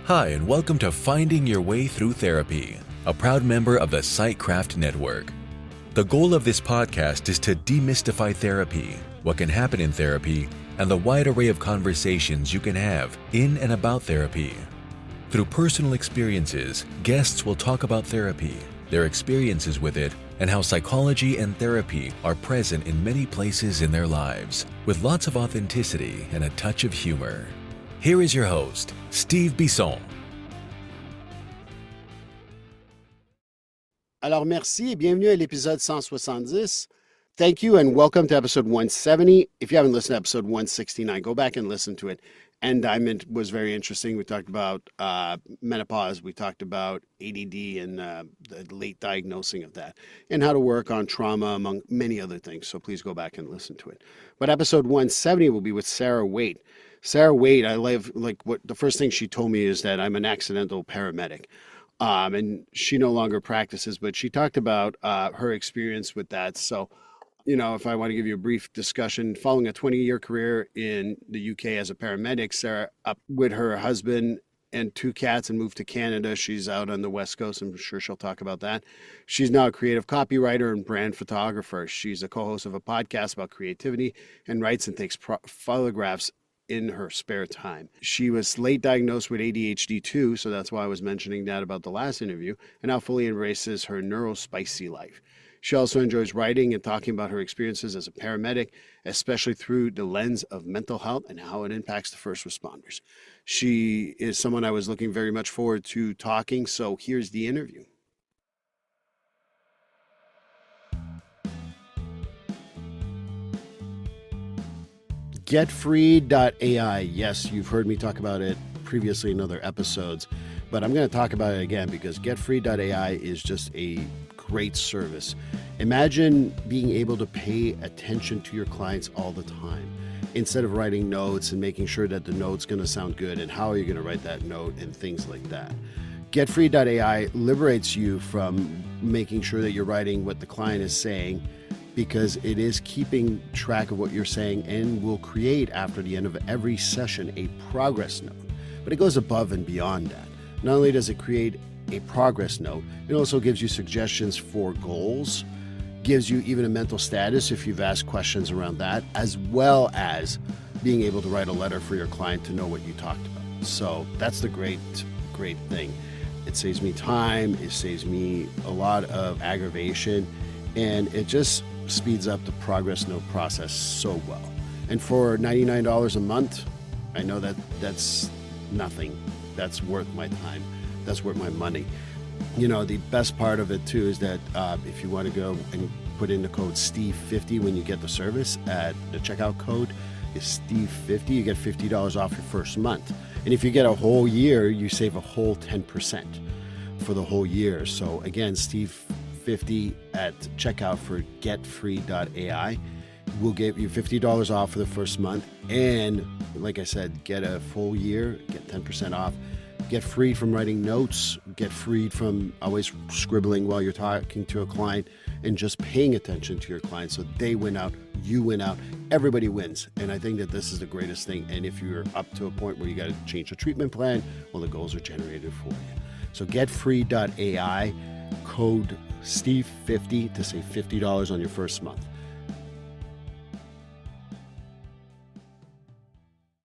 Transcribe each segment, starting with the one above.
Hi, and welcome to Finding Your Way Through Therapy, a proud member of the Sightcraft Network. The goal of this podcast is to demystify therapy, what can happen in therapy, and the wide array of conversations you can have in and about therapy. Through personal experiences, guests will talk about therapy, their experiences with it, and how psychology and therapy are present in many places in their lives, with lots of authenticity and a touch of humor. Here is your host, Steve Bisson. Alors, merci et bienvenue à l'épisode 170. Thank you and welcome to episode 170. If you haven't listened to episode 169, go back and listen to it. Endiament was very interesting. We talked about menopause. We talked about ADD and the late diagnosing of that and how to work on trauma, among many other things. So please go back and listen to it. But episode 170 will be with Sarah Wayte. Sarah Wayte, what the first thing she told me is that I'm an accidental paramedic. And she no longer practices, but she talked about her experience with that. So, if I want to give you a brief discussion, following a 20-year career in the UK as a paramedic, Sarah up with her husband and 2 cats and moved to Canada. She's out on the West Coast. I'm sure she'll talk about that. She's now a creative copywriter and brand photographer. She's a co-host of a podcast about creativity and writes and takes photographs in her spare time. She was late diagnosed with ADHD too, so that's why I was mentioning that about the last interview, and now fully embraces her neurospicy life. She also enjoys writing and talking about her experiences as a paramedic, especially through the lens of mental health and how it impacts the first responders. She is someone I was looking very much forward to talking, so here's the interview. GetFree.ai. Yes, you've heard me talk about it previously in other episodes, but I'm going to talk about it again because GetFree.ai is just a great service. Imagine being able to pay attention to your clients all the time instead of writing notes and making sure that the note's going to sound good and how are you going to write that note and things like that. GetFree.ai liberates you from making sure that you're writing what the client is saying, because it is keeping track of what you're saying and will create after the end of every session a progress note. But it goes above and beyond that. Not only does it create a progress note, it also gives you suggestions for goals, gives you even a mental status if you've asked questions around that, as well as being able to write a letter for your client to know what you talked about. So that's the great thing. It saves me time, it saves me a lot of aggravation, and it just speeds up the progress note process so well. And for $99 a month, I know that that's nothing. That's worth my time. That's worth my money. The best part of it too is that if you want to go and put in the code Steve50 when you get the service, at the checkout code is Steve50, you get $50 off your first month. And if you get a whole year, you save a whole 10% for the whole year. So again, Steve50 at checkout for getfree.ai will give you $50 off for the first month, and like I said, get a full year, get 10% off, get freed from writing notes, get freed from always scribbling while you're talking to a client, and just paying attention to your client so they win out, you win out, everybody wins. And I think that this is the greatest thing. And if you're up to a point where you got to change the treatment plan, well, the goals are generated for you. So getfree.ai, code Steve50 to save $50 on your first month.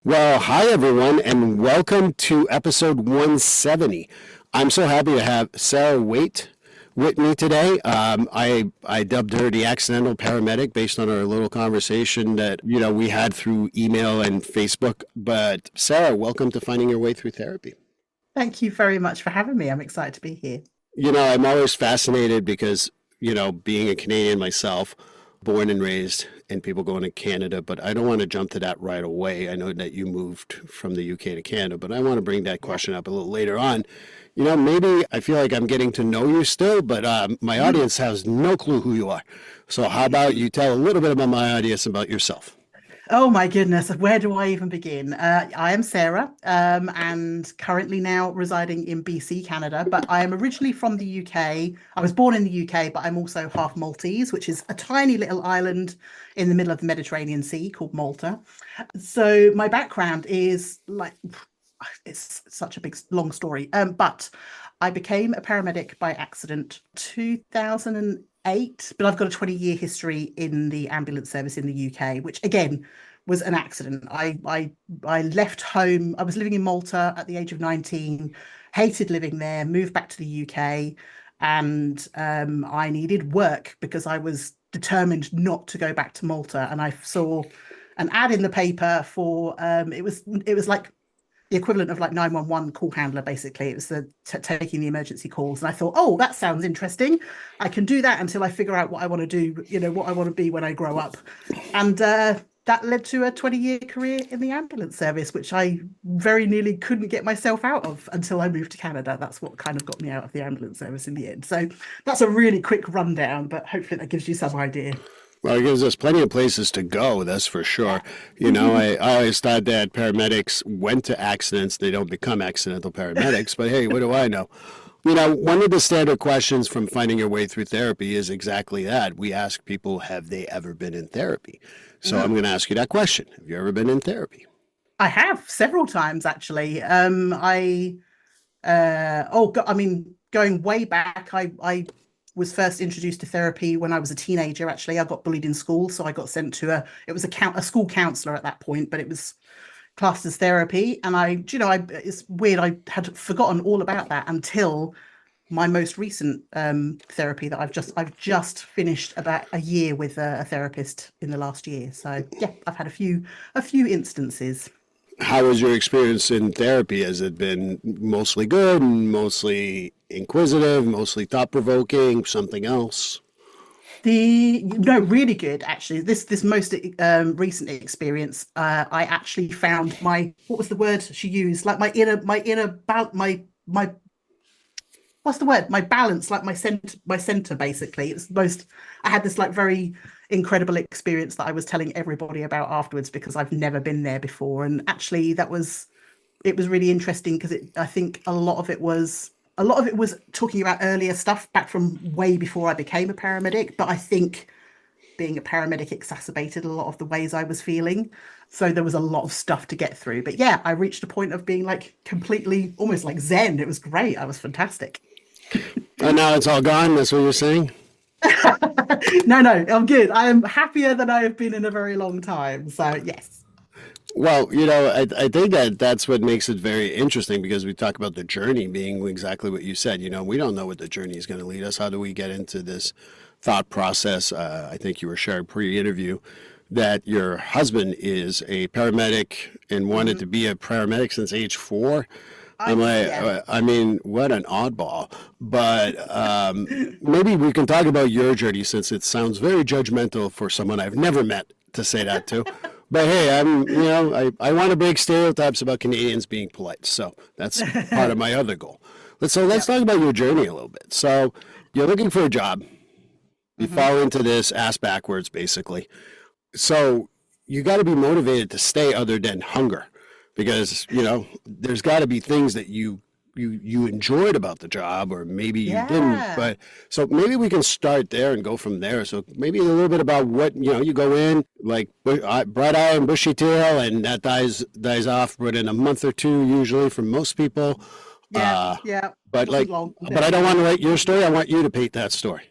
Well, hi everyone, and welcome to episode 170. I'm so happy to have Sarah Wayte with me today. I dubbed her the accidental paramedic based on our little conversation that we had through email and Facebook. But Sarah, welcome to Finding Your Way Through Therapy. Thank you very much for having me. I'm excited to be here. I'm always fascinated because, being a Canadian myself, born and raised, and people going to Canada, but I don't want to jump to that right away. I know that you moved from the UK to Canada, but I want to bring that question up a little later on. Maybe I feel like I'm getting to know you still, but my audience has no clue who you are. So how about you tell a little bit about my audience about yourself? Oh my goodness, where do I even begin? I am Sarah, and currently now residing in BC, Canada, but I am originally from the UK. I was born in the UK, but I'm also half Maltese, which is a tiny little island in the middle of the Mediterranean Sea called Malta. So my background is it's such a big, long story. But I became a paramedic by accident 2008, but I've got a 20-year history in the ambulance service in the UK, which again was an accident. I left home. I was living in Malta at the age of 19, hated living there, moved back to the UK, and I needed work because I was determined not to go back to Malta. And I saw an ad in the paper for it was like the equivalent of like 911 call handler. Basically, it was the taking the emergency calls, and I thought, oh, that sounds interesting. I can do that until I figure out what I want to do, what I want to be when I grow up. And that led to a 20-year career in the ambulance service, which I very nearly couldn't get myself out of until I moved to Canada. That's what kind of got me out of the ambulance service in the end. So that's a really quick rundown, but hopefully that gives you some idea. Well, it gives us plenty of places to go, that's for sure. I always thought that paramedics went to accidents. They don't become accidental paramedics, but hey, what do I know? One of the standard questions from finding your way through therapy is exactly that. We ask people, have they ever been in therapy? So I'm going to ask you that question. Have you ever been in therapy? I have several times, actually. Going way back, I was first introduced to therapy when I was a teenager. Actually, I got bullied in school, so I got sent to a school counselor at that point, but it was classed as therapy. And it's weird. I had forgotten all about that until my most recent therapy that I've just finished about a year with a therapist in the last year. So yeah, I've had a few instances. How was your experience in therapy? Has it been mostly good, mostly inquisitive, mostly thought-provoking, something else? No, really good, actually. This most recent experience, I actually found what was the word she used? Like my what's the word? My balance, like my center, basically. I had this like very incredible experience that I was telling everybody about afterwards because I've never been there before. And actually it was really interesting because I think a lot of it was talking about earlier stuff back from way before I became a paramedic. But I think being a paramedic exacerbated a lot of the ways I was feeling. So there was a lot of stuff to get through. But yeah, I reached a point of being like completely almost like Zen. It was great. I was fantastic. And now it's all gone. That's what you're saying? No, I'm good. I am happier than I have been in a very long time. So yes. Well, I think that's what makes it very interesting because we talk about the journey being exactly what you said. We don't know what the journey is going to lead us. How do we get into this thought process? I think you were sharing pre-interview that your husband is a paramedic and wanted to be a paramedic since age 4. I'm like, yeah. I mean, what an oddball. But maybe we can talk about your journey since it sounds very judgmental for someone I've never met to say that to. But hey, I want to break stereotypes about Canadians being polite. So that's part of my other goal. Let's talk about your journey a little bit. So you're looking for a job. You fall into this ass backwards, basically. So you got to be motivated to stay other than hunger. Because, there's got to be things that you enjoyed about the job or maybe you didn't. But so maybe we can start there and go from there. So maybe a little bit about what, you go in like bright eye and bushy tail and that dies off, but in a month or two, usually for most people. Yeah. But I don't want to write your story. I want you to paint that story.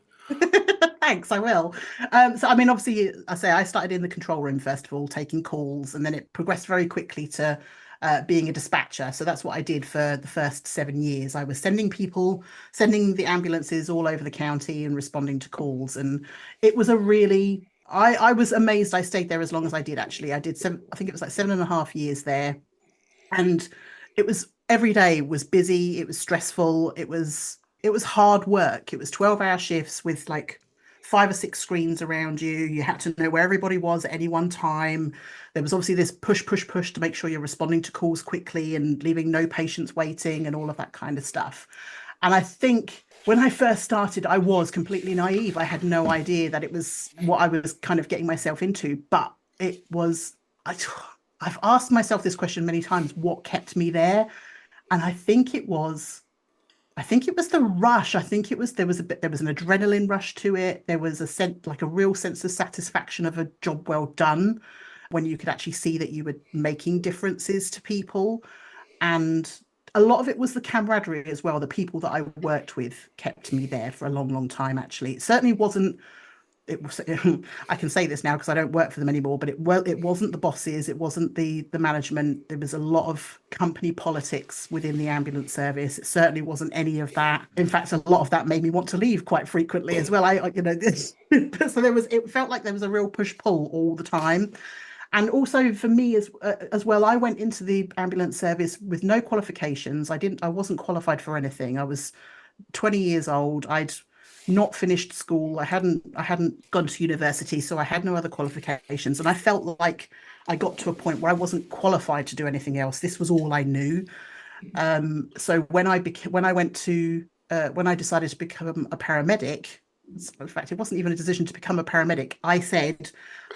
Thanks, I will. Obviously, I started in the control room first of all, taking calls, and then it progressed very quickly to being a dispatcher. So that's what I did for the first 7 years. I was sending the ambulances all over the county and responding to calls. And it was I was amazed I stayed there as long as I did, actually. I think it was like 7.5 years there. And it was, every day was busy. It was stressful. It was hard work. It was 12-hour shifts with like 5 or 6 screens around you. You had to know where everybody was at any one time. There was obviously this push to make sure you're responding to calls quickly and leaving no patients waiting and all of that kind of stuff. And I think when I first started, I was completely naive. I had no idea that it was what I was kind of getting myself into. But it was, I've asked myself this question many times, what kept me there? And I think it was the rush. I think there was an adrenaline rush to it. There was a real sense of satisfaction of a job well done when you could actually see that you were making differences to people. And a lot of it was the camaraderie as well. The people that I worked with kept me there for a long, long time, actually. It certainly wasn't, it was, I can say this now because I don't work for them anymore, but it wasn't the bosses, it wasn't the management. There was a lot of company politics within the ambulance service. It certainly wasn't any of that. In fact, a lot of that made me want to leave quite frequently as well. So it felt like there was a real push-pull all the time. And also for me as well, I went into the ambulance service with no qualifications. I wasn't qualified for anything. I was 20 years old. I'd not finished school. I hadn't gone to university, so I had no other qualifications. And I felt like I got to a point where I wasn't qualified to do anything else. This was all I knew. So when I decided to become a paramedic, in fact, it wasn't even a decision to become a paramedic. I said,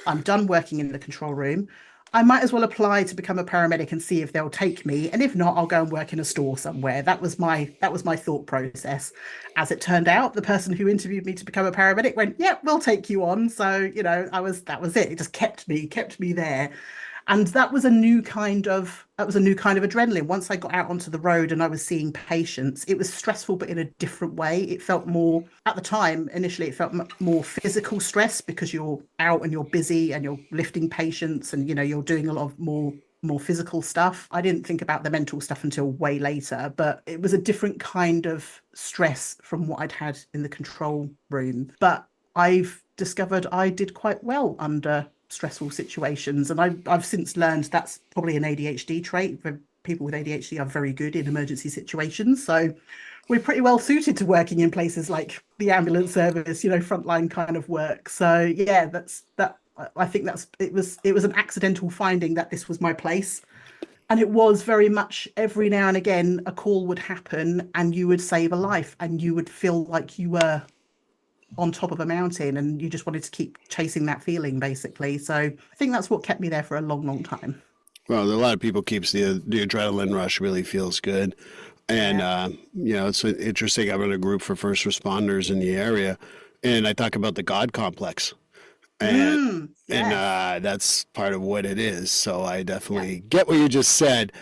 I'm done working in the control room. I might as well apply to become a paramedic and see if they'll take me. And if not, I'll go and work in a store somewhere. That was my thought process. As it turned out, the person who interviewed me to become a paramedic went, "Yeah, we'll take you on." So, that was it. It just kept me there. And that was a new kind of adrenaline. Once I got out onto the road and I was seeing patients, it was stressful, but in a different way. It felt more, at the time, initially, it felt more physical stress because you're out and you're busy and you're lifting patients and, you're doing a lot of more physical stuff. I didn't think about the mental stuff until way later, but it was a different kind of stress from what I'd had in the control room. But I've discovered I did quite well under stressful situations, and I've since learned that's probably an ADHD trait. People with ADHD are very good in emergency situations, so we're pretty well suited to working in places like the ambulance service, frontline kind of work. So yeah, I think it was an accidental finding that this was my place. And it was very much every now and again a call would happen and you would save a life and you would feel like you were on top of a mountain and you just wanted to keep chasing that feeling, basically. So I think that's what kept me there for a long, long time. Well, a lot of people keeps the adrenaline rush really feels good. And, it's interesting. I'm in a group for first responders in the area, and I talk about the God complex. And that's part of what it is. So I definitely get what you just said.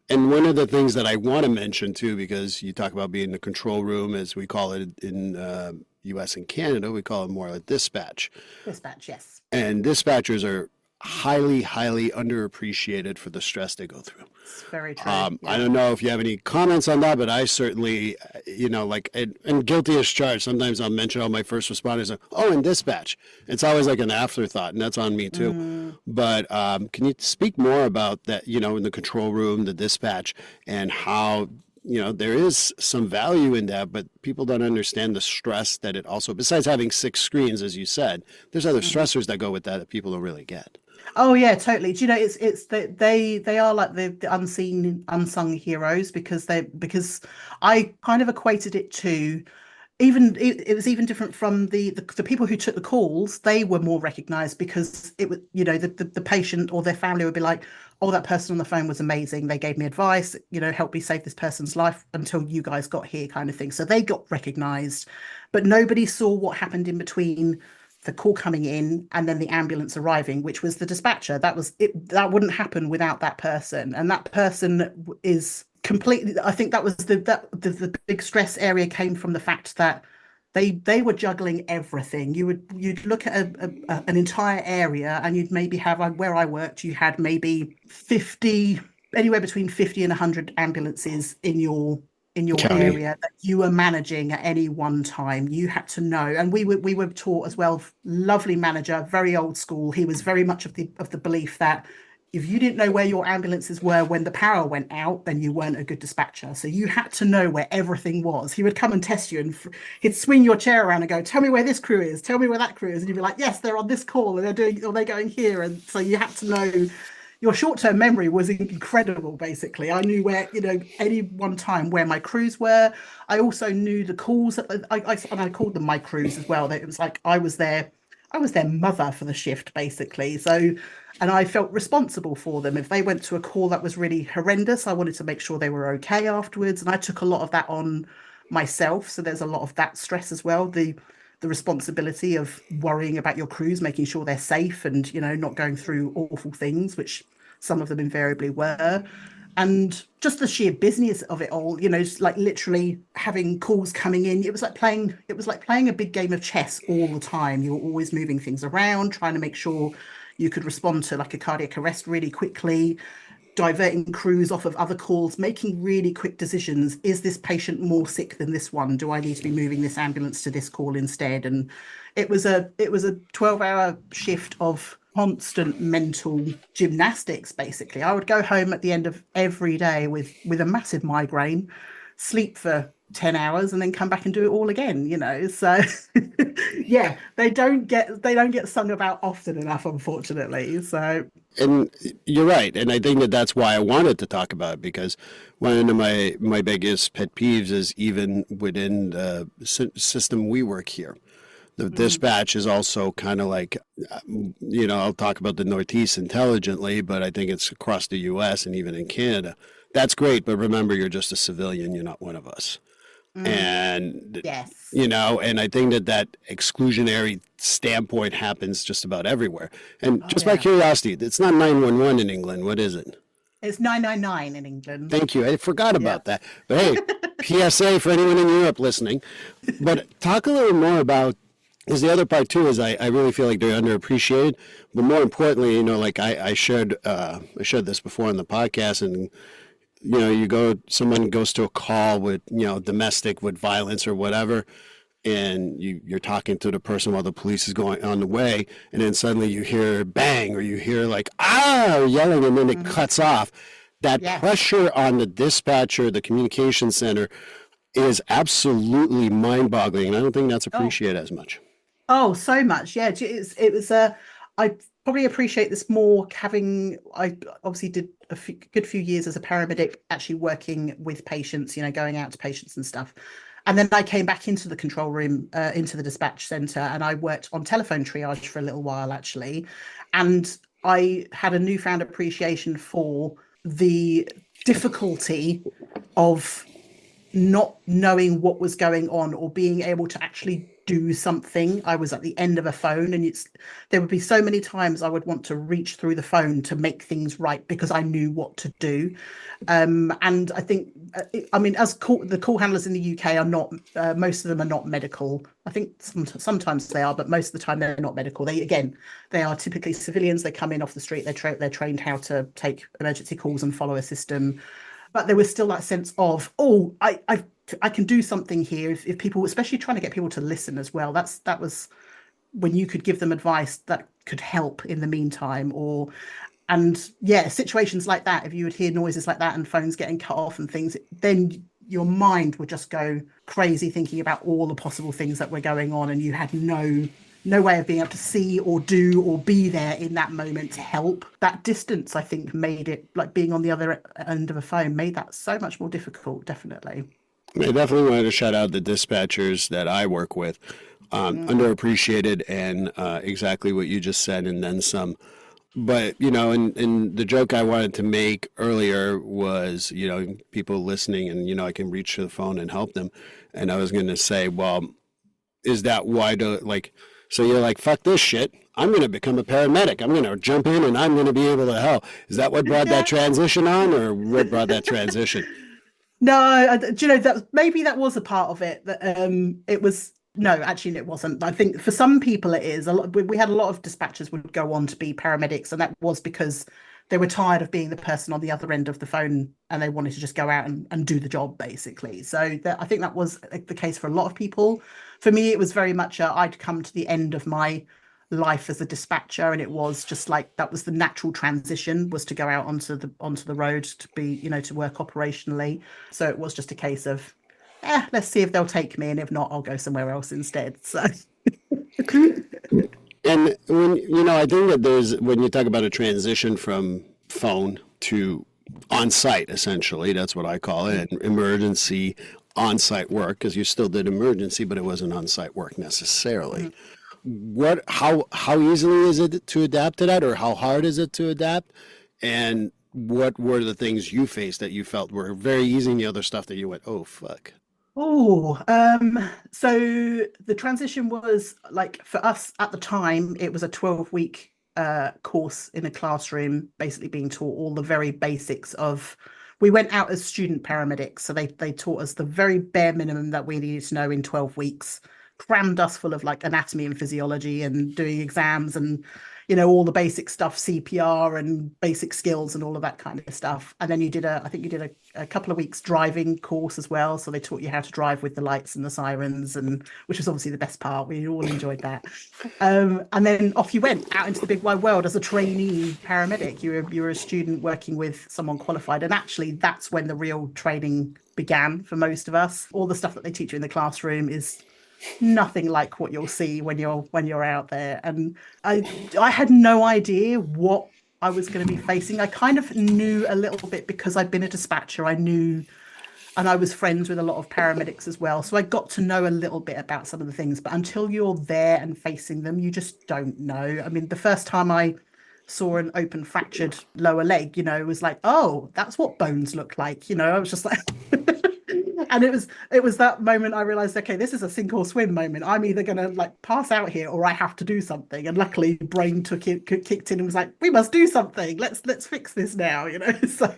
And one of the things that I want to mention too, because you talk about being in the control room, as we call it in U.S. and Canada, we call it more like dispatch. Dispatch, yes. And dispatchers are highly, highly underappreciated for the stress they go through. It's very true. I don't know if you have any comments on that, but I certainly, and guilty as charged. Sometimes I'll mention all my first responders. In dispatch. It's always like an afterthought, and that's on me too. But can you speak more about that, in the control room, the dispatch, and how, there is some value in that, but people don't understand the stress that it also, besides having 6 screens, as you said, there's other stressors that go with that people don't really get. Oh yeah, totally. Do you know, it's that they are like the unsung heroes because I kind of equated it to, even it was even different from the people who took the calls. They were more recognized because it was, the patient or their family would be like, "Oh, that person on the phone was amazing. They gave me advice, helped me save this person's life until you guys got here," kind of thing. So they got recognized, but nobody saw what happened in between the call coming in and then the ambulance arriving, which was the dispatcher. That was it. That wouldn't happen without that person. And that person is completely, I think that was the big stress area came from the fact that they were juggling everything. You'd look at an entire area and you'd maybe have, where I worked, you had maybe 50, anywhere between 50 and 100 ambulances in your County area that you were managing at any one time. You had to know, and we were taught as well. Lovely manager, very old school. He was very much of the belief that if you didn't know where your ambulances were when the power went out, then you weren't a good dispatcher. So you had to know where everything was. He would come and test you, and he'd swing your chair around and go, "Tell me where this crew is. Tell me where that crew is." And you'd be like, "Yes, they're on this call, and they're going here." And so you had to know. Your short-term memory was incredible, basically. I knew where, any one time where my crews were. I also knew the calls. And I called them my crews as well. It was like I was their mother for the shift, basically. So, and I felt responsible for them. If they went to a call that was really horrendous, I wanted to make sure they were okay afterwards. And I took a lot of that on myself. So there's a lot of that stress as well. The responsibility of worrying about your crews, making sure they're safe and, not going through awful things, which some of them invariably were. And just the sheer business of it all, just like literally having calls coming in. It was like playing a big game of chess all the time. You were always moving things around, trying to make sure you could respond to like a cardiac arrest really quickly, diverting crews off of other calls, making really quick decisions. Is this patient more sick than this one? Do I need to be moving this ambulance to this call instead? And it was a 12-hour shift of constant mental gymnastics, basically. I would go home at the end of every day with a massive migraine, sleep for 10 hours and then come back and do it all again. So yeah, they don't get sung about often enough, unfortunately. So And you're right, and I think that that's why I wanted to talk about it, because one of my biggest pet peeves is even within the system we work here. The dispatch is also kind of like, I'll talk about the Northeast intelligently, but I think it's across the U.S. and even in Canada. That's great, but remember, you're just a civilian. You're not one of us. And, yes. and I think that exclusionary standpoint happens just about everywhere. And just by Yeah. curiosity, it's not 911 in England. What is it? It's 999 in England. Thank you. I forgot Yeah. about that. But hey, PSA for anyone in Europe listening. But talk a little more about, because the other part too is I really feel like they're underappreciated. But more importantly, like I shared this before on the podcast, and someone goes to a call with domestic with violence or whatever, and you're talking to the person while the police is going on the way, and then suddenly you hear bang, or you hear like or yelling, and then it cuts off. That Yes. pressure on the dispatcher, the communication center, is absolutely mind-boggling, and I don't think that's appreciated as much. Oh, so much. Yeah. I probably appreciate this more I obviously did a good few years as a paramedic, actually working with patients, going out to patients and stuff. And then I came back into the control room, into the dispatch center, and I worked on telephone triage for a little while, actually. And I had a newfound appreciation for the difficulty of not knowing what was going on or being able to actually do something. I was at the end of a phone, and there would be so many times I would want to reach through the phone to make things right because I knew what to do. And I think, as the call handlers in the UK are not, most of them are not medical. I think sometimes they are, but most of the time they're not medical. They are typically civilians. They come in off the street. They're trained how to take emergency calls and follow a system. But there was still that sense of, I can do something here. If people, especially trying to get people to listen as well, that was when you could give them advice that could help in the meantime. And yeah, situations like that, if you would hear noises like that and phones getting cut off and things, then your mind would just go crazy thinking about all the possible things that were going on, and you had no way of being able to see or do or be there in that moment to help. That distance, I think, made it, like being on the other end of a phone, made that so much more difficult, definitely. I definitely wanted to shout out the dispatchers that I work with. Underappreciated, and exactly what you just said, and then some. But, and the joke I wanted to make earlier was, people listening and, I can reach to the phone and help them. And I was going to say, well, is that why so you're like, fuck this shit. I'm going to become a paramedic. I'm going to jump in and I'm going to be able to help. Is that what brought that transition on, or what brought that transition? No, do you know that maybe that was a part of it. That it was no, actually it wasn't. I think for some people it is. We had a lot of dispatchers would go on to be paramedics, and that was because they were tired of being the person on the other end of the phone, and they wanted to just go out and do the job, basically. So I think that was the case for a lot of people. For me, it was very much I'd come to the end of my life as a dispatcher, and it was just like that was the natural transition, was to go out onto the road to be, to work operationally. So it was just a case of let's see if they'll take me, and if not, I'll go somewhere else instead. So And when I think that when you talk about a transition from phone to on-site, essentially, that's what I call it, and emergency on-site work, because you still did emergency, but it wasn't on-site work necessarily. How easily is it to adapt to that, or how hard is it to adapt? And what were the things you faced that you felt were very easy, and the other stuff that you went, oh fuck? So the transition was like, for us at the time, it was a 12-week course in a classroom, basically being taught all the very basics of we went out as student paramedics. So they taught us the very bare minimum that we needed to know in 12 weeks, crammed us full of like anatomy and physiology and doing exams and, all the basic stuff, CPR and basic skills and all of that kind of stuff. And then I think you did a couple of weeks driving course as well. So they taught you how to drive with the lights and the sirens, and which was obviously the best part. We all enjoyed that. And then off you went out into the big wide world as a trainee paramedic. You were a student working with someone qualified. And actually that's when the real training began for most of us. All the stuff that they teach you in the classroom is nothing like what you'll see when you're out there. And I had no idea what I was going to be facing. I kind of knew a little bit because I'd been a dispatcher. I knew, and I was friends with a lot of paramedics as well. So I got to know a little bit about some of the things, but until you're there and facing them, you just don't know. I mean, the first time I saw an open fractured lower leg, it was like, oh, that's what bones look like. I was just like, and it was that moment I realized, okay, this is a sink or swim moment. I'm either going to like pass out here or I have to do something. And luckily brain kicked in and was like, we must do something. Let's fix this now, So,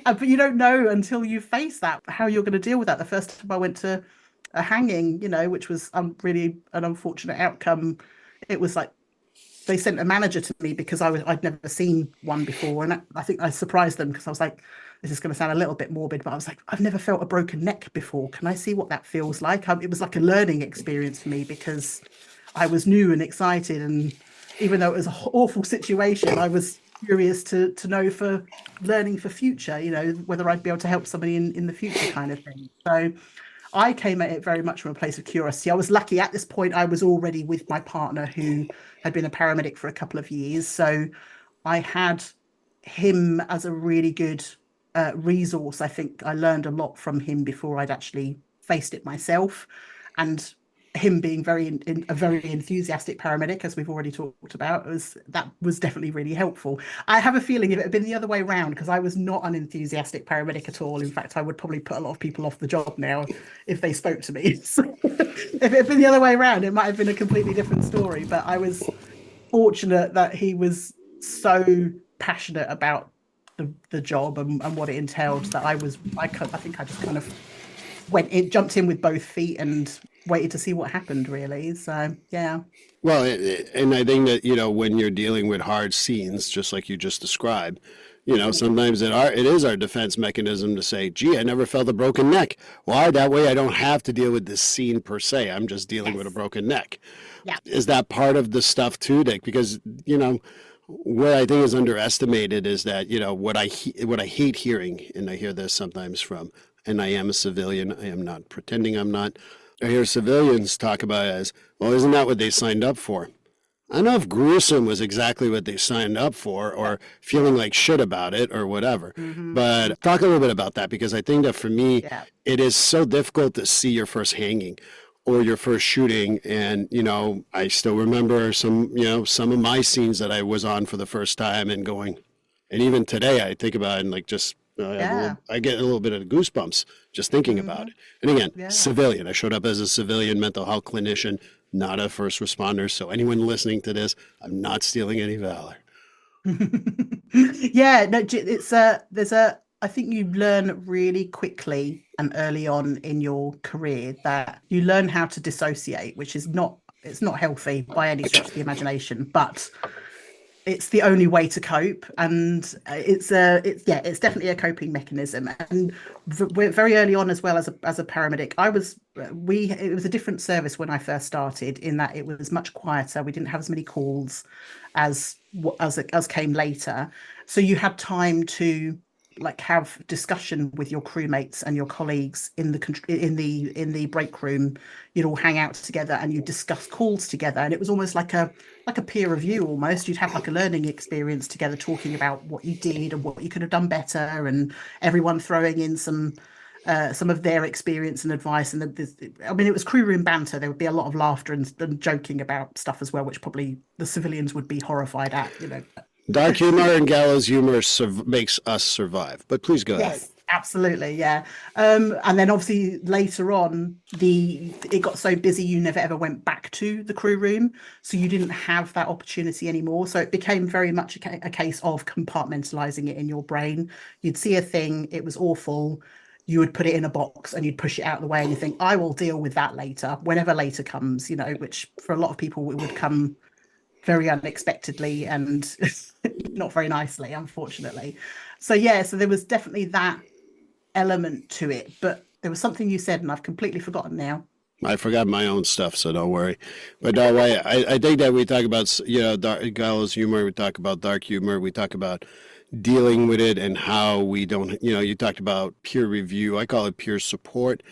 but you don't know until you face that, how you're going to deal with that. The first time I went to a hanging, which was really an unfortunate outcome. It was like, they sent a manager to me because I'd never seen one before. And I think I surprised them because I was like, this is going to sound a little bit morbid, but I was like, I've never felt a broken neck before. Can I see what that feels like? It was like a learning experience for me because I was new and excited. And even though it was an awful situation, I was curious to know for learning for future, whether I'd be able to help somebody in the future kind of thing. So I came at it very much from a place of curiosity. I was lucky at this point. I was already with my partner who had been a paramedic for a couple of years. So I had him as a really good resource. I think I learned a lot from him before I'd actually faced it myself. And him being a very enthusiastic paramedic, as we've already talked about, that was definitely really helpful. I have a feeling if it had been the other way around, because I was not an enthusiastic paramedic at all. In fact, I would probably put a lot of people off the job now if they spoke to me. So if it had been the other way around, it might have been a completely different story. But I was fortunate that he was so passionate about the job and what it entailed that I think I just kind of jumped in with both feet and waited to see what happened, really. So yeah. Well, and I think that when you're dealing with hard scenes, just like you just described, sometimes it is our defense mechanism to say, gee, I never felt a broken neck. Why? That way I don't have to deal with this scene per se. I'm just dealing with a broken neck. Yeah. Is that part of the stuff too, Dick? Because where I think is underestimated is that what I hate hearing, and I hear this sometimes from, and I am a civilian. I am not pretending I'm not. I hear civilians talk about it as, well, isn't that what they signed up for? I don't know if gruesome was exactly what they signed up for, or feeling like shit about it or whatever. Mm-hmm. But talk a little bit about that, because I think that for me, It is so difficult to see your first hanging or your first shooting. And, I still remember some of my scenes that I was on for the first time and going, and even today I think about it and like just, I get a little bit of goosebumps just thinking about it. And again, civilian. I showed up as a civilian mental health clinician, not a first responder. So anyone listening to this, I'm not stealing any valor. Yeah, no, I think you learn really quickly and early on in your career that you learn how to dissociate, which is it's not healthy by any stretch of the imagination, but it's the only way to cope. And it's definitely a coping mechanism. And very early on as well, as a paramedic, it was a different service when I first started, in that it was much quieter. We didn't have as many calls as came later. So you had time to have discussion with your crewmates and your colleagues in the break room. You'd all hang out together and you discuss calls together, and it was almost like a peer review. Almost, you'd have a learning experience together, talking about what you did and what you could have done better, and everyone throwing in some of their experience and advice. And it was crew room banter. There would be a lot of laughter and joking about stuff as well, which probably the civilians would be horrified at. Dark humor and gallows humor makes us survive. But please go ahead. Absolutely, yeah. And then obviously later on, it got so busy you never ever went back to the crew room, so you didn't have that opportunity anymore. So it became very much a case of compartmentalizing it in your brain. You'd see a thing, it was awful, you would put it in a box and you'd push it out of the way, and you think, I will deal with that later, whenever later comes, which for a lot of people it would come very unexpectedly and not very nicely, unfortunately. So yeah, so there was definitely that element to it, but there was something you said and I've completely forgotten now. I forgot my own stuff, so don't worry. But no, I think that we talk about, dark, gallows humor, we talk about dark humor, we talk about dealing with it and how we don't, you talked about peer review. I call it peer support,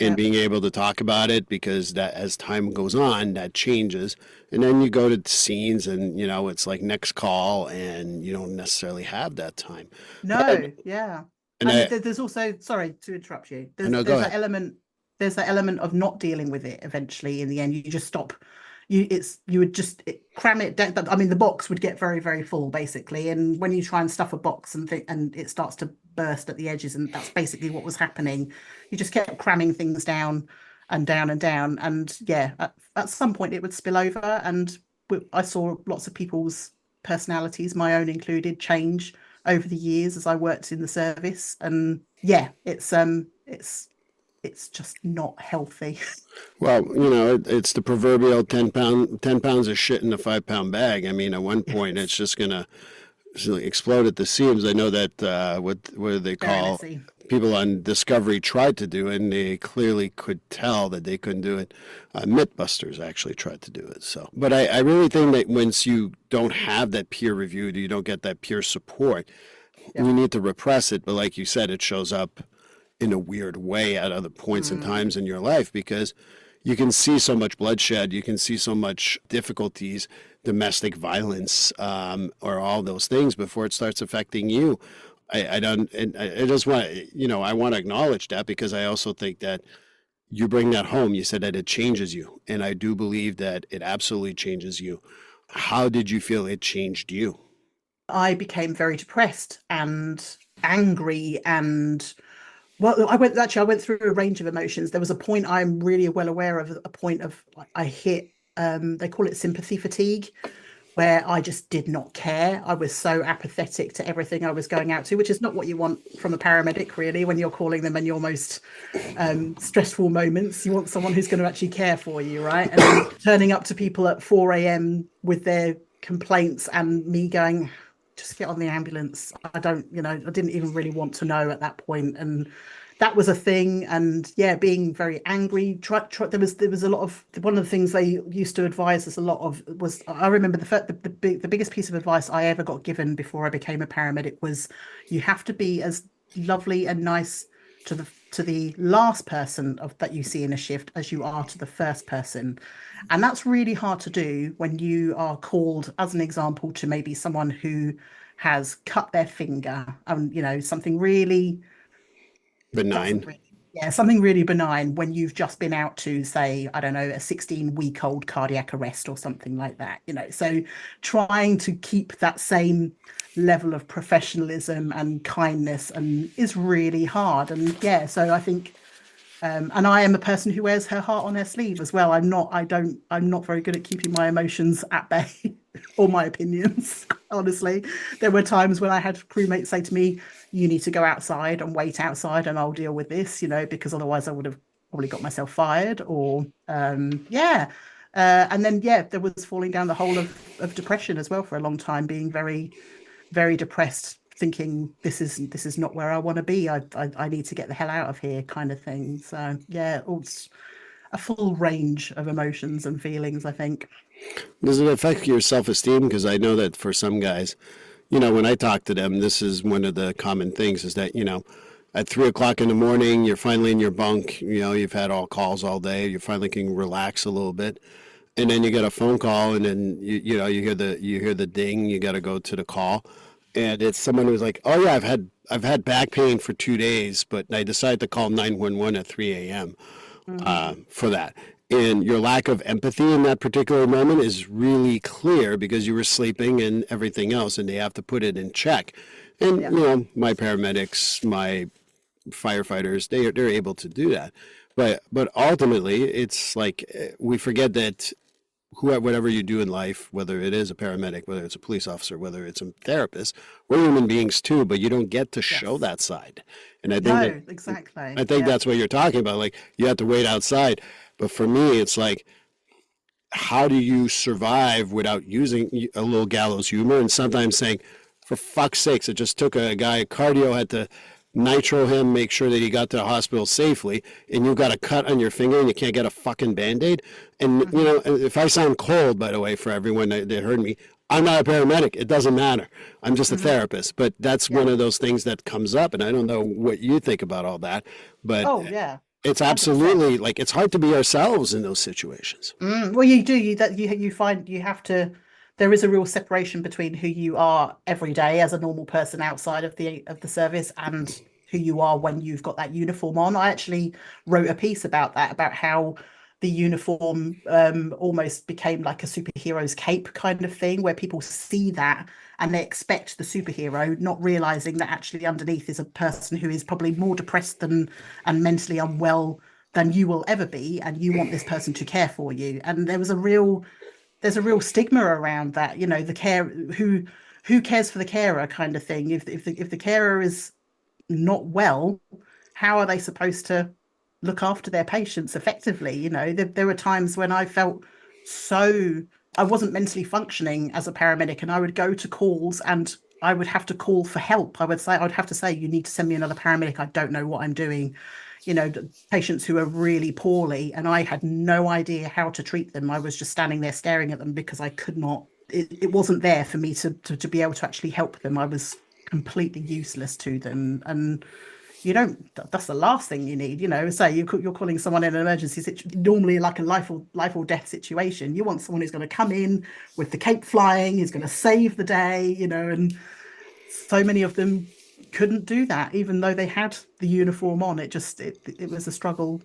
and being able to talk about it, because that as time goes on, that changes. And then you go to scenes and, it's like next call and you don't necessarily have that time. No, yeah. And there's also, sorry to interrupt you. There's go that ahead. element. There's that element of not dealing with it eventually. In the end, you just stop. You would just cram it down. I mean, the box would get very, very full, basically. And when you try and stuff a box and it starts to burst at the edges, and that's basically what was happening. You just kept cramming things down and down and down. And yeah, at some point it would spill over. And I saw lots of people's personalities, my own included, change over the years as I worked in the service. And yeah, it's just not healthy. Well, it's the proverbial 10 pounds of shit in a 5-pound bag. I mean, at one point it's just going to explode at the seams. I know that what do they call people on Discovery tried to do it, and they clearly could tell that they couldn't do it. Mythbusters actually tried to do it. So, but I really think that once you don't have that peer review, you don't get that peer support, we need to repress it. But like you said, it shows up in a weird way at other points and times in your life, because you can see so much bloodshed, you can see so much difficulties, domestic violence, or all those things before it starts affecting you. I just want, I want to acknowledge that, because I also think that you bring that home. You said that it changes you, and I do believe that it absolutely changes you. How did you feel it changed you? I became very depressed and angry, and well, I went through a range of emotions. There was a point I'm really well aware of, a point of I hit, they call it sympathy fatigue, where I just did not care. I was so apathetic to everything I was going out to, which is not what you want from a paramedic, really, when you're calling them in your most stressful moments. You want someone who's going to actually care for you, right? And then turning up to people at 4 a.m. with their complaints, and me going, just get on the ambulance. I didn't even really want to know at that point. And that was a thing. And yeah, being very angry. There was a lot of, one of the things they used to advise us a lot of was, I remember the biggest piece of advice I ever got given before I became a paramedic was, you have to be as lovely and nice to the last person that you see in a shift as you are to the first person. And that's really hard to do when you are called, as an example, to maybe someone who has cut their finger, something really benign. Something really benign, when you've just been out to, say, I don't know, a 16-week-old cardiac arrest or something like that. So trying to keep that same level of professionalism and kindness is really hard. And yeah, so I think and I am a person who wears her heart on her sleeve as well. I'm not very good at keeping my emotions at bay or my opinions. Honestly, there were times when I had crewmates say to me, you need to go outside and wait outside and I'll deal with this, because otherwise I would have probably got myself fired, or and then there was falling down the hole of depression as well for a long time, being very, very depressed, thinking this is not where I want to be. I need to get the hell out of here, kind of thing. So yeah, it's a full range of emotions and feelings, I think. Does it affect your self-esteem? Because I know that for some guys, when I talk to them, this is one of the common things, is that, at 3:00 in the morning, you're finally in your bunk, you've had all calls all day, you finally can relax a little bit. And then you get a phone call, and then you hear the ding, you got to go to the call. And it's someone who's like, oh yeah, I've had back pain for 2 days, but I decided to call 911 at 3 a.m. For that. And your lack of empathy in that particular moment is really clear, because you were sleeping and everything else, and they have to put it in check. And my paramedics, my firefighters, they're able to do that. But ultimately, it's like we forget that whatever you do in life, whether it is a paramedic, whether it's a police officer, whether it's a therapist, we're human beings too, but you don't get to show that side. And I think No, exactly. I think that's what you're talking about. Like, you have to wait outside. But for me, it's like, how do you survive without using a little gallows humor and sometimes saying, for fuck's sakes, it just took a guy, cardio had to nitro him, make sure that he got to the hospital safely, and you got a cut on your finger and you can't get a fucking Band-Aid. And, you know, if I sound cold, by the way, for everyone that heard me, I'm not a paramedic. It doesn't matter. I'm just a therapist. But that's one of those things that comes up, and I don't know what you think about all that. But it's absolutely, like, it's hard to be ourselves in those situations. Well, you do. You find you have to. There is a real separation between who you are every day as a normal person outside of the service and who you are when you've got that uniform on. I actually wrote a piece about that, about how the uniform almost became like a superhero's cape kind of thing, where people see that and they expect the superhero, not realizing that actually underneath is a person who is probably more depressed and mentally unwell than you will ever be, and you want this person to care for you. And there's a real stigma around that, you know, the care, who cares for the carer kind of thing. If the carer is not well, how are they supposed to look after their patients effectively? You know, there were times when I felt I wasn't mentally functioning as a paramedic, and I would go to calls and I would have to call for help. I would have to say, you need to send me another paramedic. I don't know what I'm doing. You know, patients who are really poorly, and I had no idea how to treat them. I was just standing there staring at them because I could not, it wasn't there for me to be able to actually help them. I was completely useless to them. And that's the last thing you need, you know. Say you're calling someone in an emergency situation, normally like a life or death situation. You want someone who's going to come in with the cape flying, who's going to save the day, you know. And so many of them couldn't do that, even though they had the uniform on. It was a struggle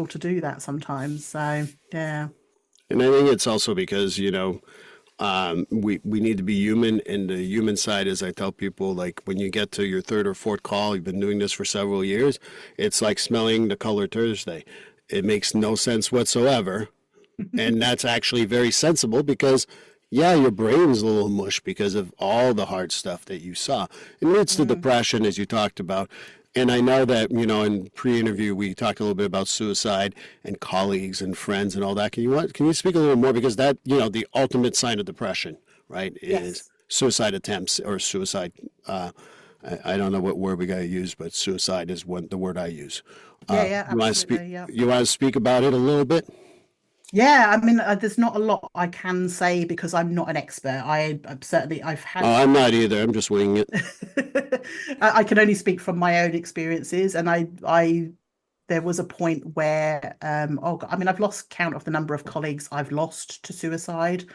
to do that sometimes. So yeah. And I think it's also because, you know, we need to be human, and the human side is, I tell people, like, when you get to your third or fourth call, you've been doing this for several years, it's like smelling the color Thursday. It makes no sense whatsoever. And that's actually very sensible because, yeah, your brain's a little mush because of all the hard stuff that you saw. It leads to depression, as you talked about. And I know that, you know, in pre-interview, we talked a little bit about suicide and colleagues and friends and all that. Can you speak a little more? Because that, you know, the ultimate sign of depression, right, is suicide attempts or suicide. I don't know what word we got to use, but suicide is the word I use. Absolutely. You want to speak about it a little bit? Yeah, I mean, there's not a lot I can say because I'm not an expert. I've had. Oh, I'm not either. I'm just winging it. I can only speak from my own experiences, and there was a point where, I've lost count of the number of colleagues I've lost to suicide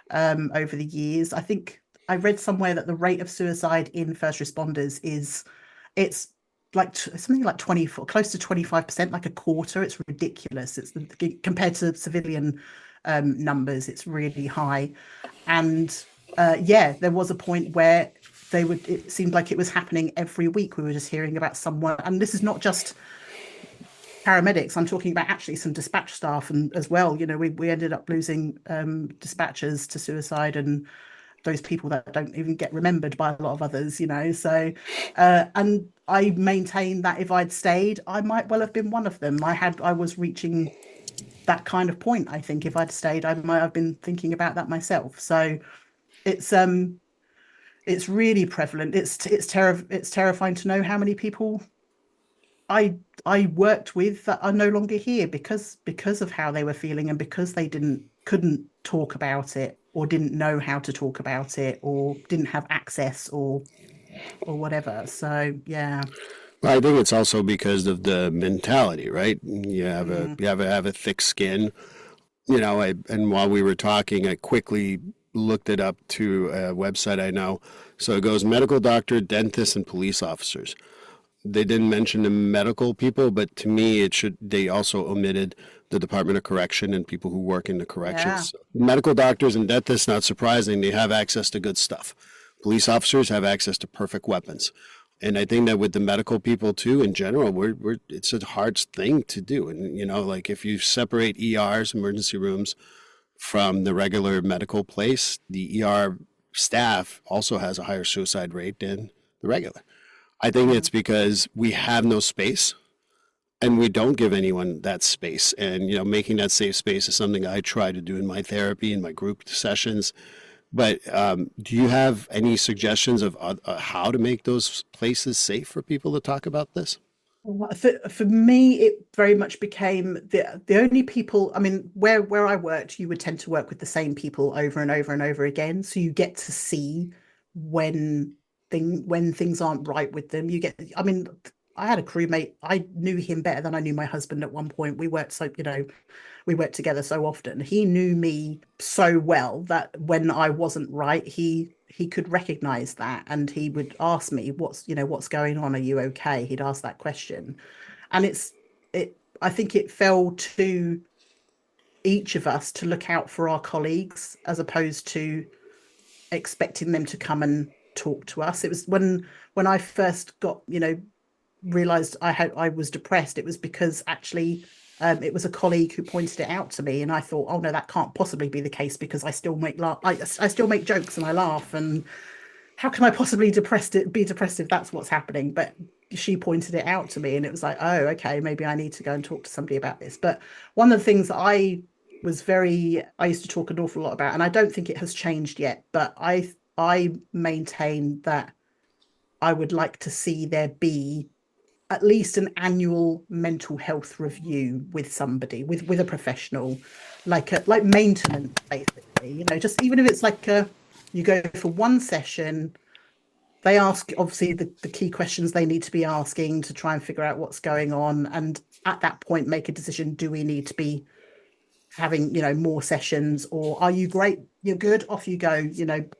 over the years. I think I read somewhere that the rate of suicide in first responders it's like something like 24, close to 25%, like a quarter. It's ridiculous. It's compared to civilian numbers, it's really high. And there was a point where it seemed like it was happening every week. We were just hearing about someone, and this is not just paramedics. I'm talking about actually some dispatch staff and as well. You know, we ended up losing dispatchers to suicide, and those people that don't even get remembered by a lot of others, you know. So and I maintain that if I'd stayed, I might well have been one of them. I was reaching that kind of point. I think if I'd stayed, I might have been thinking about that myself. So it's really prevalent. It's terrifying to know how many people I worked with that are no longer here because of how they were feeling, and because they couldn't talk about it, or didn't know how to talk about it, or didn't have access, or whatever. So yeah. Well, I think it's also because of the mentality, right? You have a thick skin, you know. And while we were talking, I quickly looked it up to a website I know. So it goes medical doctor, dentist, and police officers. They didn't mention the medical people, but to me, they also omitted the Department of Correction and people who work in the corrections. Yeah. Medical doctors and dentists, not surprising, they have access to good stuff. Police officers have access to perfect weapons. And I think that with the medical people too, in general, it's a hard thing to do. And, like if you separate ERs, emergency rooms, from the regular medical place, the ER staff also has a higher suicide rate than the regular. I think it's because we have no space and we don't give anyone that space. And, making that safe space is something I try to do in my therapy and my group sessions. But do you have any suggestions of how to make those places safe for people to talk about this? For me, it very much became the only people. I mean, where I worked, you would tend to work with the same people over and over and over again. So you get to see when things aren't right with them. I mean, I had a crewmate. I knew him better than I knew my husband at one point. We worked together so often. He knew me so well that when I wasn't right, he could recognize that, and he would ask me, what's going on? Are you okay? He'd ask that question. And I think it fell to each of us to look out for our colleagues as opposed to expecting them to come and talk to us. It was when I first got, realized I was depressed. It was because actually it was a colleague who pointed it out to me, and I thought, oh no, that can't possibly be the case because I still make I still make jokes and I laugh, and how can I possibly be depressed if that's what's happening? But she pointed it out to me, and it was like, oh, okay, maybe I need to go and talk to somebody about this. But one of the things that I used to talk an awful lot about, and I don't think it has changed yet, but I maintain that I would like to see there be at least an annual mental health review with somebody, with a professional, like maintenance, basically. Just even if it's like you go for one session, they ask obviously the key questions they need to be asking to try and figure out what's going on, and at that point make a decision: do we need to be having more sessions, or are you great, you're good, off you go,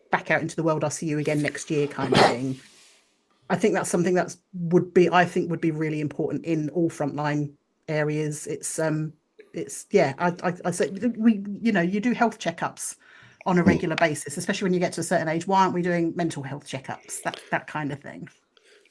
back out into the world, I'll see you again next year, kind of thing. I think that's something would be really important in all frontline areas. I say you do health checkups on a regular basis, especially when you get to a certain age. Why aren't we doing mental health checkups? That kind of thing.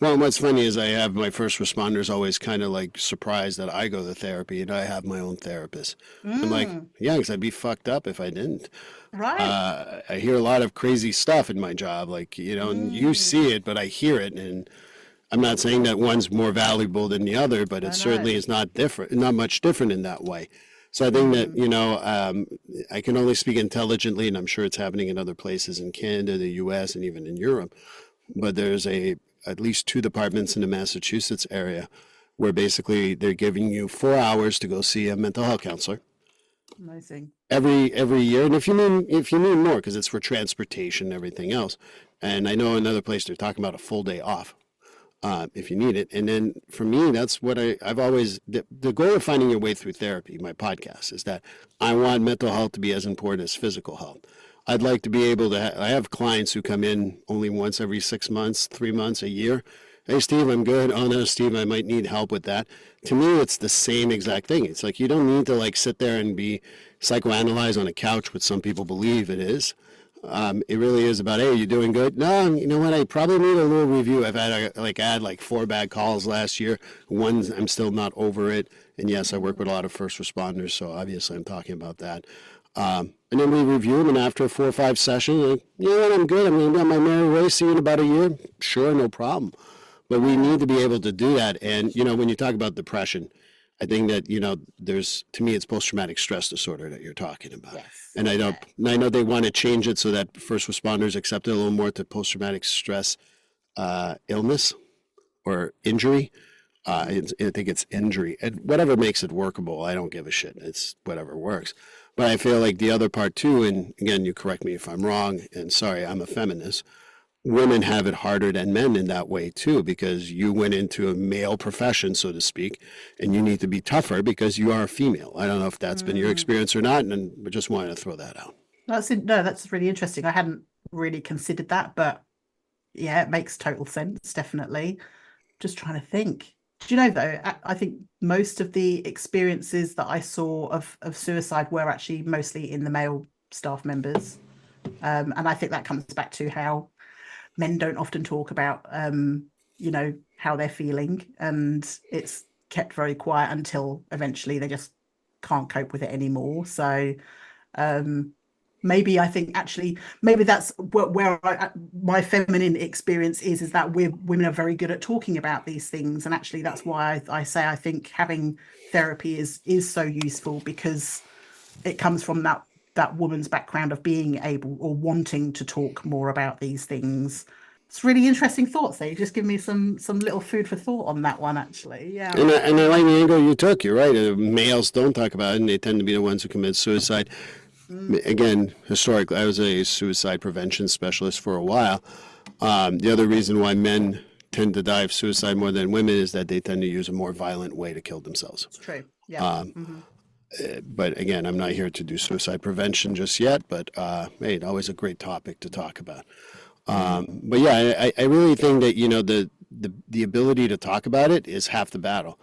Well, what's funny is I have my first responders always kind of like surprised that I go to therapy and I have my own therapist. I'm like, yeah, because I'd be fucked up if I didn't. Right. I hear a lot of crazy stuff in my job, like, and you see it, but I hear it. And I'm not saying that one's more valuable than the other, but it certainly is not much different in that way. So I think that, I can only speak intelligently, and I'm sure it's happening in other places in Canada, the US, and even in Europe. But there's at least 2 departments in the Massachusetts area where basically they're giving you 4 hours to go see a mental health counselor. Amazing. Every year, and if you need more, because it's for transportation and everything else. And I know another place they're talking about a full day off if you need it. And then for me, that's what I've always, the goal of finding your way through therapy, my podcast, is that I want mental health to be as important as physical health. I'd like to be able to, I have clients who come in only once every 6 months, 3 months, a year. Hey, Steve, I'm good. Oh, no, Steve, I might need help with that. To me, it's the same exact thing. It's like you don't need to like sit there and be psychoanalyzed on a couch, which some people believe it is. It really is about, hey, you doing good? No, you know what? I probably need a little review. I had like 4 bad calls last year. One, I'm still not over it. And yes, I work with a lot of first responders, so obviously I'm talking about that. And then we review them, and after 4 or 5 sessions, like, you know what, I'm good. I'm going to be on my merry way. See you in about a year. Sure, no problem. But we need to be able to do that. And, when you talk about depression, I think that, to me, it's post-traumatic stress disorder that you're talking about. Yes. And I know they want to change it so that first responders accept it a little more to post-traumatic stress illness or injury. I think it's injury. And whatever makes it workable, I don't give a shit. It's whatever works. But I feel like the other part too, and again, you correct me if I'm wrong, and sorry, I'm a feminist. Women have it harder than men in that way too, because you went into a male profession, so to speak, and you need to be tougher because you are a female. I don't know if that's been your experience or not, and I just wanted to throw that out. That's really interesting. I hadn't really considered that, but yeah, it makes total sense, definitely. Just trying to think. Do you know, though, I think most of the experiences that I saw of suicide were actually mostly in the male staff members. And I think that comes back to how men don't often talk about how they're feeling, and it's kept very quiet until eventually they just can't cope with it anymore. So maybe I think actually maybe that's where my feminine experience is that women are very good at talking about these things, and actually that's why I say I think having therapy is so useful, because it comes from that woman's background of being able or wanting to talk more about these things. It's really interesting thoughts there. You just give me some little food for thought on that one, actually. Yeah. And I like the angle you took. You're right. Males don't talk about it, and they tend to be the ones who commit suicide. Again, historically, I was a suicide prevention specialist for a while. The other reason why men tend to die of suicide more than women is that they tend to use a more violent way to kill themselves. It's true. Yeah. But again, I'm not here to do suicide prevention just yet, but hey, always a great topic to talk about. But yeah, I really think that, the ability to talk about it is half the battle.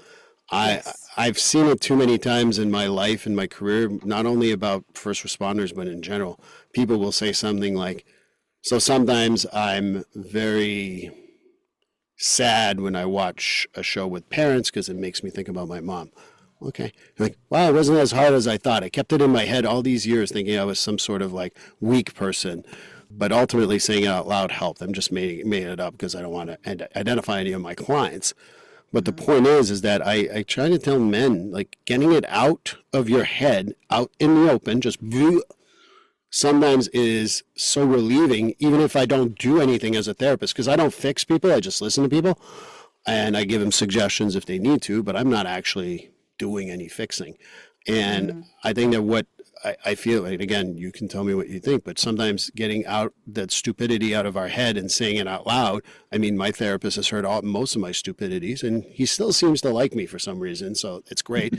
Yes. I've seen it too many times in my life and my career, not only about first responders, but in general. People will say something like, so sometimes I'm very sad when I watch a show with parents because it makes me think about my mom. Okay. Like, wow, it wasn't as hard as I thought. I kept it in my head all these years thinking I was some sort of like weak person. But ultimately saying it out loud helped. I'm just made it up because I don't want to identify any of my clients. But the point is that I try to tell men, like, getting it out of your head, out in the open, just sometimes is so relieving, even if I don't do anything as a therapist, because I don't fix people. I just listen to people and I give them suggestions if they need to, but I'm not actually doing any fixing. And I think that what I feel, and again, you can tell me what you think, but sometimes getting out that stupidity out of our head and saying it out loud. I mean, my therapist has heard most of my stupidities, and he still seems to like me for some reason, so it's great.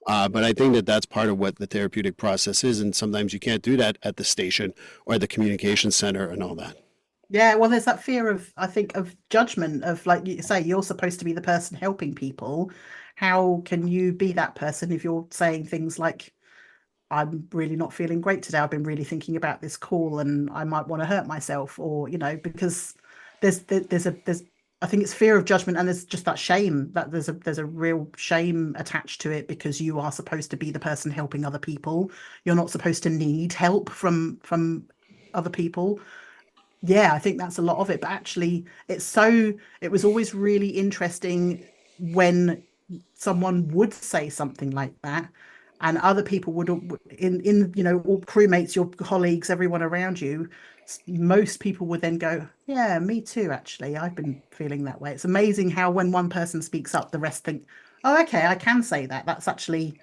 But I think that that's part of what the therapeutic process is, and sometimes you can't do that at the station or the communication center and all that. Yeah, well, there's that fear of, I think, of judgment, of, like you say, you're supposed to be the person helping people. How can you be that person if you're saying things like, I'm really not feeling great today. I've been really thinking about this call and I might want to hurt myself, or, because there's I think it's fear of judgment, and there's just that shame, that there's a real shame attached to it, because you are supposed to be the person helping other people. You're not supposed to need help from other people. Yeah, I think that's a lot of it. But actually, it was always really interesting when someone would say something like that, and other people would, all crewmates, your colleagues, everyone around you, most people would then go, yeah, me too, actually, I've been feeling that way. It's amazing how when one person speaks up, the rest think, oh, okay, I can say that. That's actually,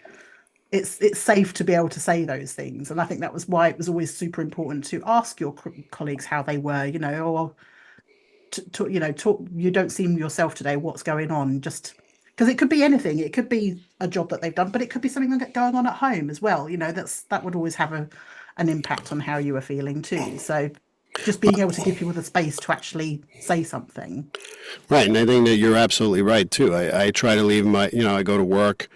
it's safe to be able to say those things. And I think that was why it was always super important to ask your colleagues how they were, or talk, you don't seem yourself today, what's going on? Just because it could be anything. It could be a job that they've done, but it could be something going on at home as well. That would always have an impact on how you are feeling too. So just being able to give people the space to actually say something. Right. And I think that you're absolutely right too. I try to leave I go to work,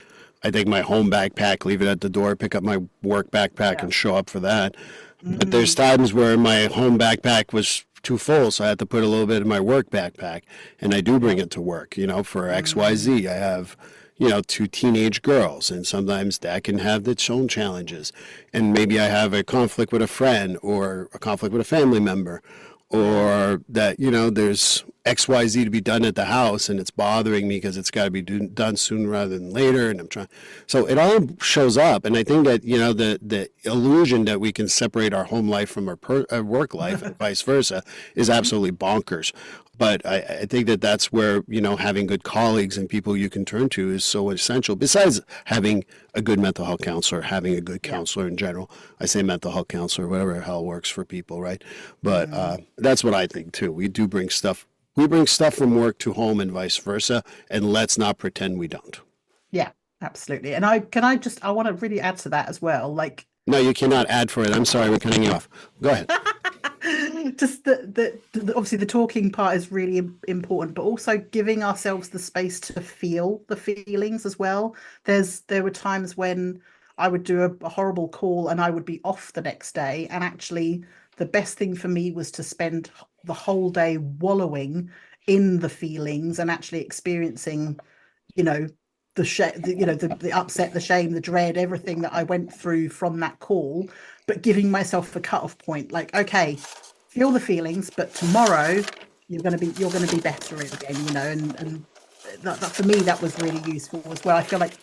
I take my home backpack, leave it at the door, pick up my work backpack and show up for that. But there's times where my home backpack was too full, so I had to put a little bit in my work backpack, and I do bring it to work, for XYZ. I have, 2 teenage girls, and sometimes that can have its own challenges. And maybe I have a conflict with a friend or a conflict with a family member, or that, there's XYZ to be done at the house and it's bothering me because it's got to be done sooner rather than later. And I'm trying. So it all shows up. And I think that, the illusion that we can separate our home life from our work life and vice versa is absolutely bonkers. But I think that that's where, having good colleagues and people you can turn to is so essential. Besides having a good mental health counselor, having a good counselor in general. I say mental health counselor, whatever the hell works for people, right? But that's what I think too. We bring stuff from work to home and vice versa, and let's not pretend we don't. Yeah, absolutely. And I want to really add to that as well. Like, no, you cannot add for it. I'm sorry, we're cutting you off. Go ahead. Just the obviously the talking part is really important, but also giving ourselves the space to feel the feelings as well. There were times when I would do a horrible call and I would be off the next day, and actually the best thing for me was to spend the whole day wallowing in the feelings and actually experiencing, you know, the upset, the shame, the dread, everything that I went through from that call, but giving myself a cutoff point, like, okay, feel the feelings, but tomorrow you're gonna be better again, you know, and that for me that was really useful as well. I feel like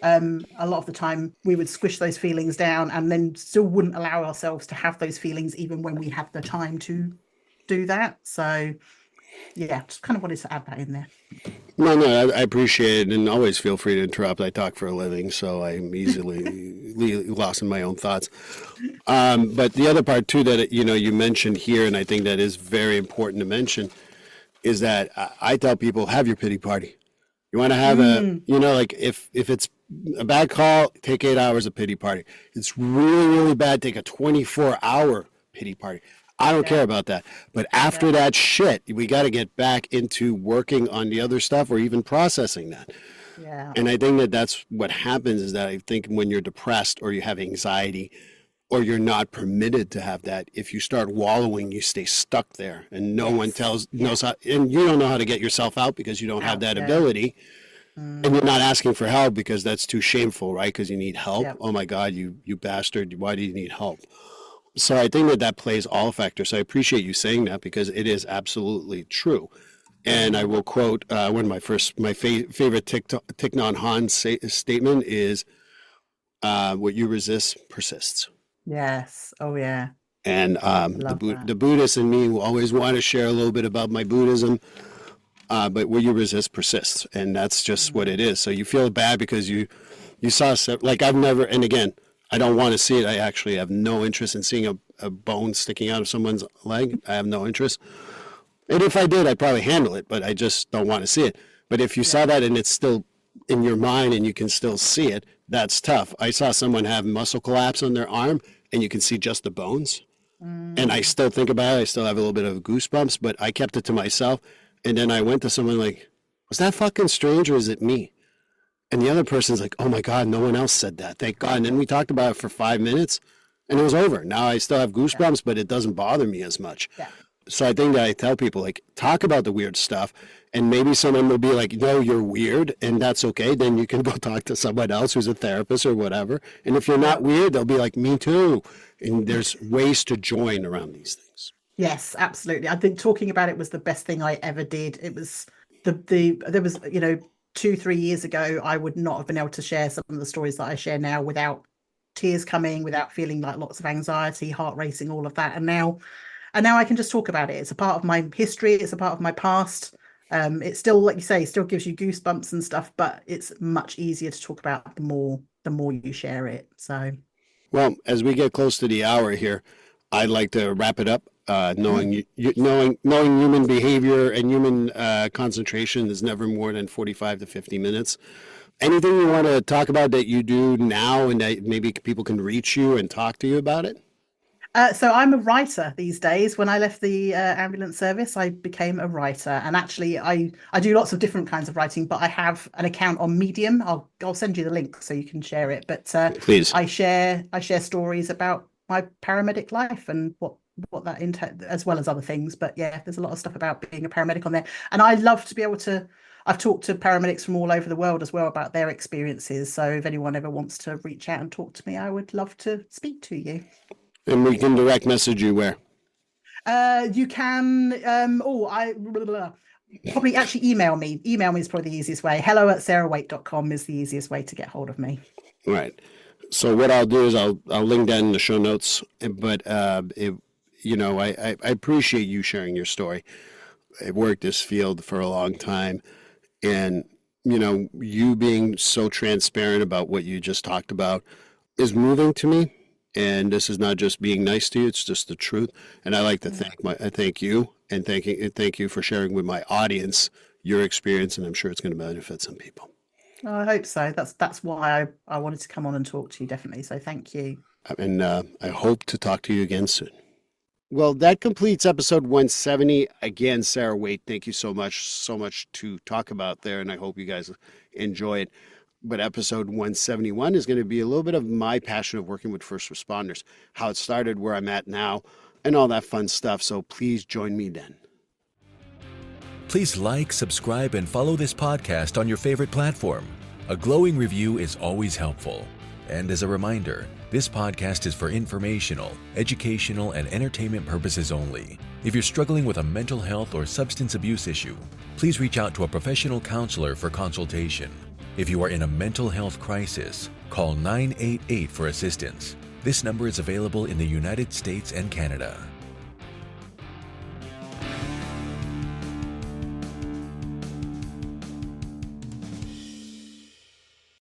a lot of the time we would squish those feelings down and then still wouldn't allow ourselves to have those feelings even when we had the time to do that. So yeah, just kind of wanted to add that in there. No, I appreciate it, and always feel free to interrupt. I talk for a living, so I'm easily lost in my own thoughts. But the other part too that you mentioned here, and I think that is very important to mention, is that I tell people, have your pity party. You want to have like if it's a bad call, take 8 hours of pity party. It's really, really bad, take a 24-hour pity party. I don't care about that. But after that shit, we got to get back into working on the other stuff or even processing that. Yeah. And I think that that's what happens is that I think when you're depressed or you have anxiety or you're not permitted to have that, if you start wallowing, you stay stuck there and no one knows how, and you don't know how to get yourself out because you don't have that ability. And you're not asking for help because that's too shameful, right? Because you need help. Yep. Oh my God, you bastard. Why do you need help? So I think that plays all factors. So I appreciate you saying that because it is absolutely true. And I will quote one of my favorite Thich Nhat Hanh statement is, what you resist persists. Yes. Oh, yeah. And the Buddhist in me will always want to share a little bit about my Buddhism. But what you resist persists. And that's just what it is. So you feel bad because you saw, like I've never, and again, I don't want to see it. I actually have no interest in seeing a bone sticking out of someone's leg. I have no interest. And if I did, I'd probably handle it, but I just don't want to see it. But if you saw that and it's still in your mind and you can still see it, that's tough. I saw someone have muscle collapse on their arm and you can see just the bones. And I still think about it. I still have a little bit of goosebumps, but I kept it to myself. And then I went to someone like, was that fucking strange or is it me? And the other person's like, oh my God, no one else said that. Thank God. And then we talked about it for 5 minutes and it was over. Now I still have goosebumps, but it doesn't bother me as much. Yeah. So I think that I tell people, like, talk about the weird stuff. And maybe someone will be like, no, you're weird. And that's okay. Then you can go talk to someone else who's a therapist or whatever. And if you're not weird, they'll be like, me too. And there's ways to join around these things. Yes, absolutely. I think talking about it was the best thing I ever did. It was there was, 2-3 years ago, I would not have been able to share some of the stories that I share now without tears coming, without feeling like lots of anxiety, heart racing, all of that. And now I can just talk about it. It's a part of my history. It's a part of my past. It still, like you say, still gives you goosebumps and stuff, but it's much easier to talk about the more you share it. So, well, as we get close to the hour here, I'd like to wrap it up. Knowing human behavior and human concentration is never more than 45 to 50 minutes. Anything you want to talk about that you do now and that maybe people can reach you and talk to you about it? So I'm a writer these days. When I left the ambulance service, I became a writer. And actually, I do lots of different kinds of writing, but I have an account on Medium. I'll send you the link so you can share it. But please, I share stories about my paramedic life and what that entails, as well as other things. But yeah, there's a lot of stuff about being a paramedic on there. And I love to be able to, I've talked to paramedics from all over the world as well about their experiences. So if anyone ever wants to reach out and talk to me, I would love to speak to you. And we can direct message you where? You can, probably actually email me. Email me is probably the easiest way. hello@sarahwayte.com is the easiest way to get hold of me. Right. So what I'll do is I'll link that in the show notes. But I appreciate you sharing your story. I've worked this field for a long time, and you being so transparent about what you just talked about is moving to me. And this is not just being nice to you; it's just the truth. And I like to thank you and thank you for sharing with my audience your experience, and I'm sure it's going to benefit some people. I hope so. That's why I wanted to come on and talk to you, definitely. So thank you. And I hope to talk to you again soon. Well, that completes episode 170. Again, Sarah Wayte, thank you so much to talk about there, and I hope you guys enjoy it. But episode 171 is going to be a little bit of my passion of working with first responders, how it started, where I'm at now, and all that fun stuff. So please join me then. Please like, subscribe, and follow this podcast on your favorite platform. A glowing review is always helpful. And as a reminder, this podcast is for informational, educational, and entertainment purposes only. If you're struggling with a mental health or substance abuse issue, please reach out to a professional counselor for consultation. If you are in a mental health crisis, call 988 for assistance. This number is available in the United States and Canada.